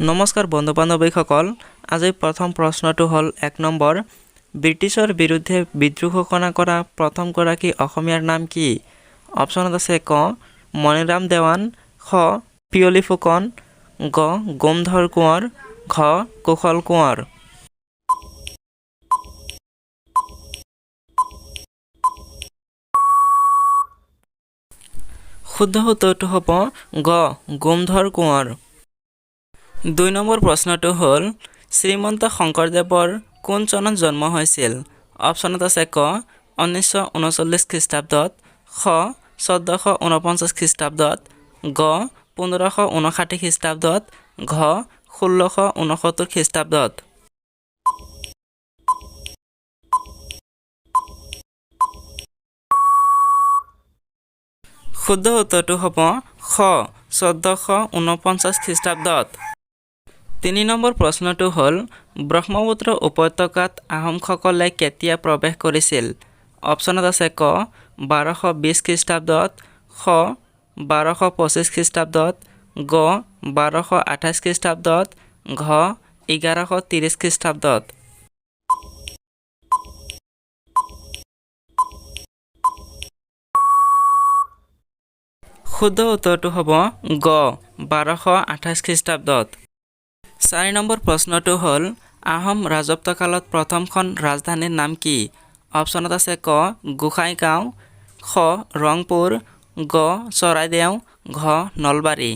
নমস্কাৰ বন্ধু-বান্ধৱীসকল আজি প্ৰথম প্ৰশ্নটো হ'ল 1 নম্বৰ ব্ৰিটিছৰ বিৰুদ্ধে বিদ্ৰোহ ঘোষণা কৰা প্ৰথম গৰাকী অসমীয়াৰ নাম কি অপচনত আছে ক মণিৰাম দেৱান খ পিয়লি ফুকন গ গোমধৰ কোঁৱৰ ঘ কুশল কোঁৱৰ শুদ্ধ উত্তৰটো হ'ব গ গোমধৰ কোঁৱৰ 2 নম্বৰ প্ৰশ্নটো হ'ল শ্ৰীমন্ত শংকৰদেৱৰ কোন চনত জন্ম হৈছিল অপচনত আছে ক 1939 খ্ৰীষ্টাব্দত খ 1449 খ্ৰীষ্টাব্দত গ 1559 খ্ৰীষ্টাব্দত ঘ 1669 খ্ৰীষ্টাব্দত শুদ্ধ উত্তৰটো হ'ব খ 1449 খ্ৰীষ্টাব্দত 3 নম্বৰ প্ৰশ্নটো হ'ল ব্ৰহ্মপুত্ৰ উপত্যকাত আহোমসকলে কেতিয়া প্ৰৱেশ কৰিছিল অপচনত আছে ক 1220 খ্ৰীষ্টাব্দত খ 1225 খ্ৰীষ্টাব্দত গ 1228 খ্ৰীষ্টাব্দত ঘ 1130 খ্ৰীষ্টাব্দত শুদ্ধ উত্তৰটো হ'ব গ 1228 খ্ৰীষ্টাব্দত 4 নম্বৰ প্ৰশ্নটো হ'ল আহোম ৰাজত্বকালত প্ৰথমখন ৰাজধানীৰ নাম কি অপচনত আছে ক গোসাইগাঁও খ ৰংপুৰ গ চৰাইদেউ ঘ নলবাৰী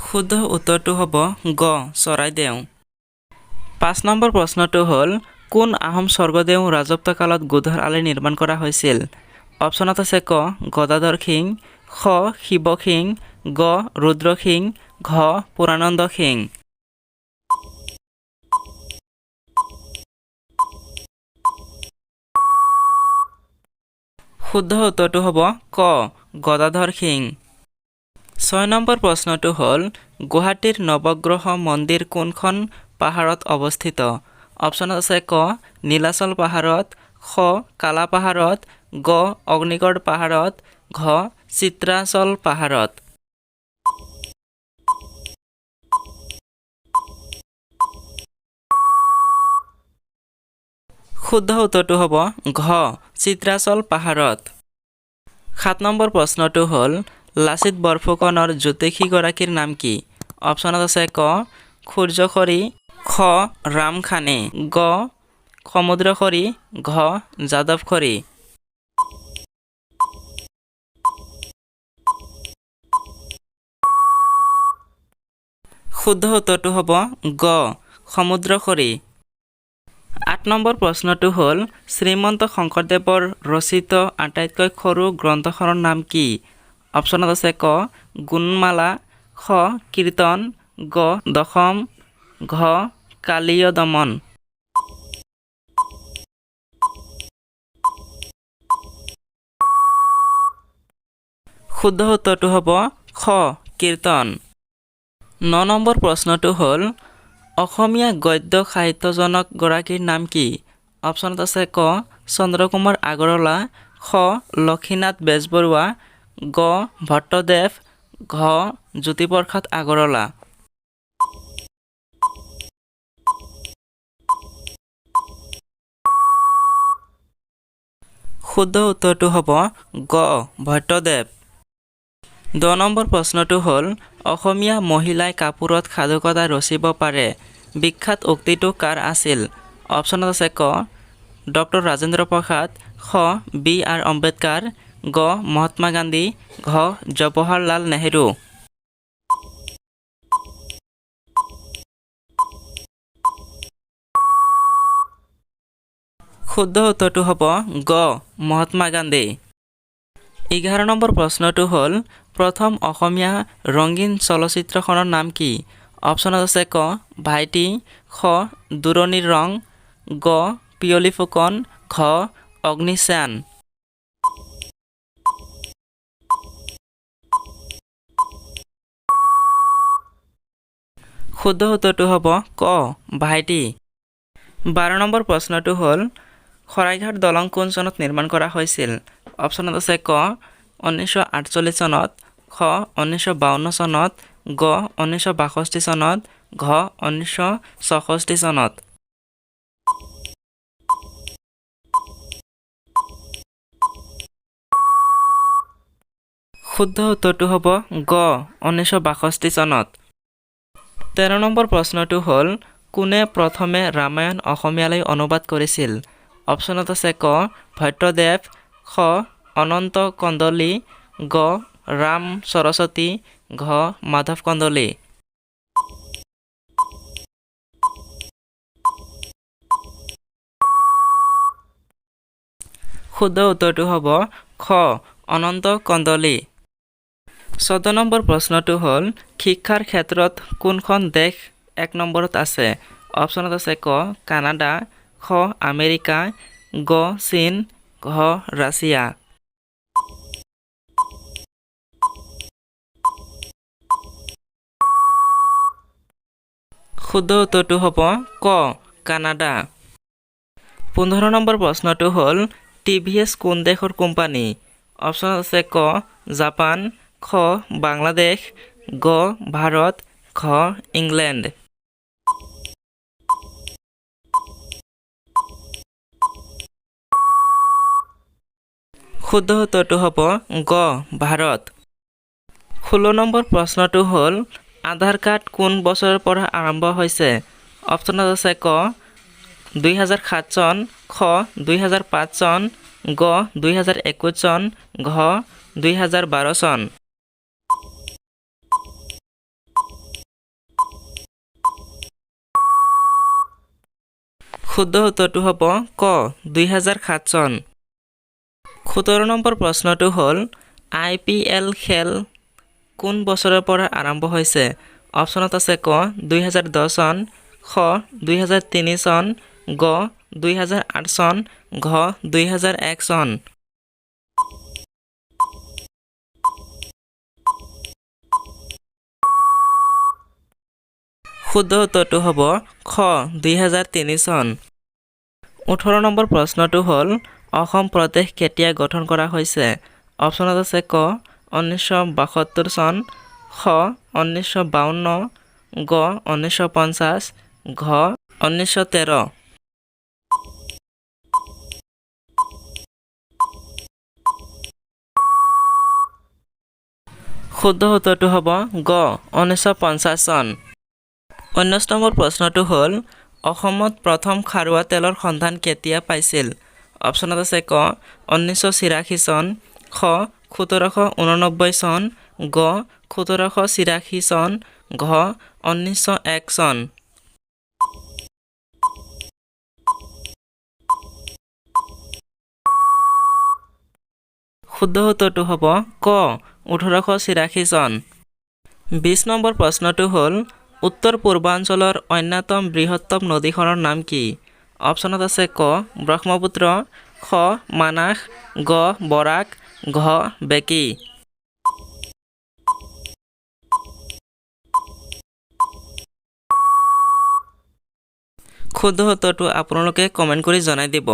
শুদ্ধ উত্তৰটো হ'ব গ চৰাইদেউ 5 নম্বৰ প্ৰশ্নটো হ'ল কোন আহোম স্বৰ্গদেউ ৰাজত্বকালত গোধৰ আলি নিৰ্মাণ কৰা হৈছিল অপচনত আছে ক গদাধৰ সিং খ শিৱ সিং গ ৰুদ্ৰ সিং ঘ পুৰানন্দ সিং শুদ্ধ উত্তৰটো হ'ব ক গদাধৰ সিং 6 নম্বৰ প্ৰশ্নটো হ'ল গুৱাহাটীৰ নৱগ্ৰহ মন্দিৰ কোনখন পাহাৰত অৱস্থিত অপচনত আছে ক নীলাচল পাহাৰত খ কালা পাহাৰত গ অগ্নিগড় পাহাৰত ঘ চিত্ৰাচল পাহাৰত শুদ্ধ উত্তৰটো হ'ব ঘ চিত্ৰাচল পাহাৰত 7 নম্বৰ প্ৰশ্নটো হ'ল লাচিত বৰফুকনৰ জ্যোতিষীগৰাকীৰ নাম কি অপচনত আছে ক সূৰ্যখৰি খ ৰামখানে গ সমুদ্ৰখৰি ঘ যাদৱখৰি শুদ্ধ উত্তৰটো হ'ব গ সমুদ্ৰখৰি 8 নম্বৰ প্ৰশ্নটো হ'ল শ্ৰীমন্ত শংকৰদেৱৰ ৰচিত আটাইতকৈ সৰু গ্ৰন্থখনৰ নাম কি অপচনত আছে ক গুণমালা খ কীৰ্তন গ দশম ঘ কালীয় দমন শুদ্ধ উত্তৰটো হ'ব খ কীৰ্তন 9 নম্বৰ প্ৰশ্নটো হ'ল অসমীয়া গদ্য সাহিত্যজনক গৰাকীৰ নাম কি অপচনত আছে ক চন্দ্ৰকুমাৰ আগৰৱালা খ লক্ষীনাথ বেজবৰুৱা গ ভট্টদেৱ ঘ জ্যোতিপ্ৰসাদ আগৰৱালা শুদ্ধ উত্তৰটো হ'ব গ ভট্টদেৱ 10 নম্বৰ প্ৰশ্নটো হ'ল অসমীয়া মহিলাই কাপোৰত সাধুকথা ৰচিব পাৰে বিখ্যাত উক্তিটো কাৰ আছিল অপচনত আছে ক ডক্টৰ ৰাজেন্দ্ৰ প্ৰসাদ খ বি আৰ আম্বেদকাৰ গ মহাত্মা গান্ধী ঘ জৱাহৰলাল নেহেৰু শুদ্ধ উত্তৰটো হ'ব গ মহাত্মা গান্ধী 11 নম্বৰ প্ৰশ্নটো হ'ল প্ৰথম অসমীয়া ৰঙীন চলচ্চিত্ৰখনৰ নাম কি অপচনত আছে ক ভাইটি খ দূৰণিৰ ৰং গ পিয়লি ফুকন ঘ অগ্নিচান শুদ্ধ উত্তৰটো হ'ব ক ভাইটি 12 নম্বৰ প্ৰশ্নটো হ'ল শৰাইঘাট দলং কোন চনত নিৰ্মাণ কৰা হৈছিল অপশ্যনত আছে ক 1948 চনত, খ 1952 চনত, গ 1962 চনত, ঘ 1964 চনত। শুদ্ধ উত্তৰটো হ'ব গ 1962 চনত। 13 নম্বৰ প্ৰশ্নটো হ'ল কোনে প্ৰথমে ৰামায়ণ অসমীয়ালৈ অনুবাদ কৰিছিল? অপশ্যনত আছে ক ভট্টদেৱ, খ অনন্ত কন্দলি, গ ৰাম সৰস্বতী, ঘ মাধৱ কন্দলি। শুদ্ধ উত্তৰটো হ'ব খ অনন্ত কন্দলি। 14 নম্বৰ প্ৰশ্নটো হ'ল শিক্ষাৰ ক্ষেত্ৰত কোনখন দেশ 1 নম্বৰত আছে? অপশ্যনত আছে ক কানাডা, খ আমেৰিকা, গ চীন, ঘ ৰাছিয়া। শুদ্ধ উত্তৰটো হ'ব ক কানাডা। 15 নম্বৰ প্ৰশ্নটো হ'ল টিভিএছ কোন দেশৰ কোম্পানী? অপশ্যনত আছে ক জাপান, খ বাংলাদেশ, গ ভাৰত, ঘ ইংলেণ্ড। শুদ্ধ উত্তৰটো হ'ব গ ভাৰত। 16 নম্বৰ প্ৰশ্নটো হ'ল আধাৰ কাৰ্ড কোন বছৰৰ পৰা আৰম্ভ হৈছে? অপশ্যনত আছে ক 2007 চন, খ 2005 চন, গ 2021 চন, ঘ 2012 চন। শুদ্ধ উত্তৰটো হ'ব ক 2007 চন। 17 নম্বৰ প্ৰশ্নটো হ'ল IPL খেল কোন বছৰৰ পৰা আৰম্ভ হৈছে? অপশ্যনত আছে ক 2010 চন, খ 2003 চন, গ 2008 চন, ঘ 2001 চন। শুদ্ধ উত্তৰটো হ'ব খ 2003 চন। 18 নম্বৰ প্ৰশ্নটো হ'ল অসম প্ৰদেশ কেতিয়া গঠন কৰা হৈছে? অপশ্যনত আছে ক 1972 চন, খ 1952, গ 1950, ঘ 1913। শুদ্ধ উত্তৰটো হ'ব গ 1950 চন। 19 নম্বৰ প্ৰশ্নটো হ'ল অসমত প্ৰথম খাৰুৱা তেলৰ সন্ধান কেতিয়া পাইছিল? অপশ্যনত আছে ক 1984 চন, খ 1789 চন, গ 1786 চন, ঘ 1901 চন। শুদ্ধ উত্তৰটো হ'ব ক 1886 চন। 20 নম্বৰ প্ৰশ্নটো হ'ল উত্তৰ পূৰ্বাঞ্চলৰ অন্যতম বৃহত্তম নদীখনৰ নাম কি? অপশ্যনত আছে ক ব্ৰহ্মপুত্ৰ, খ মানাস, গ বৰাক, ঘ বেকী। শুদ্ধ উত্তৰটো আপোনালোকে কমেণ্ট কৰি জনাই দিব।